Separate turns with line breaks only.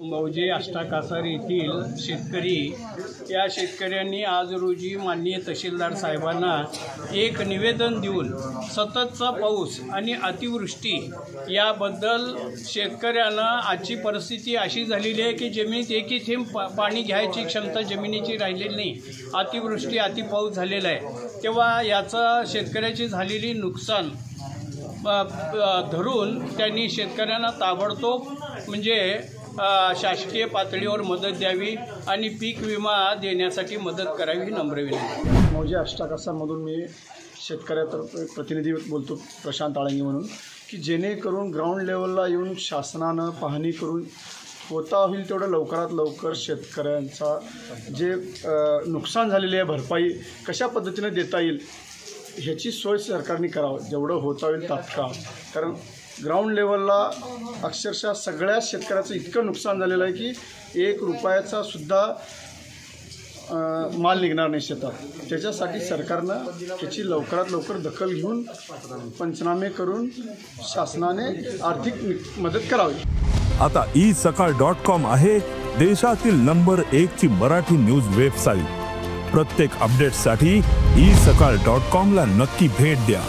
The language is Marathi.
मौजे अष्टाकासार येथील शेतकरी या शेतकऱ्यांनी आज रोजी माननीय तहसीलदार साहेबांना एक निवेदन देऊन सततचा पाऊस आणि अतिवृष्टी याबद्दल शेतकऱ्यांना आजची परिस्थिती अशी झालेली आहे की जमिनीत एकही थेंब पाणी घ्यायची क्षमता जमिनीची राहिलेली नाही। अतिवृष्टी अतिपाऊस झालेला आहे, तेव्हा याचा शेतकऱ्याची झालेली नुकसान धरून त्यांनी शेतकऱ्यांना ताबडतोब म्हणजे शासकीय पातळीवर मदत द्यावी आणि पीक विमा देण्यासाठी मदत करावी ही नम्र विनंती।
मौजे अष्टाकासारमधून मी शेतकऱ्यातर्फे प्रतिनिधी बोलतो प्रशांत आळंगे म्हणून, की जेणेकरून ग्राउंड लेवलला येऊन शासनानं पाहणी करून होता होईल तेवढं लवकरात लवकर शेतकऱ्यांचा जे नुकसान झालेली आहे भरपाई कशा पद्धतीने देता येईल ह्याची सोय सरकारने करावं, जेवढं होता होईल तात्काळ। कारण ग्राउंड लेवलला अक्षरशः सगळ्या शेतकऱ्याचं इतकं नुकसान झालेलं आहे की 1 रुपयाचा सुद्धा माल निघणार नाही शेतात। त्याच्यासाठी सरकारनं त्याची लवकरात लवकर दखल घेऊन पंचनामे करून शासनाने आर्थिक मदत करावी।
आता isakal.com आहे देशातील नंबर 1 ची मराठी न्यूज वेबसाईट। प्रत्येक अपडेटसाठी isakal.com ला नक्की भेट द्या।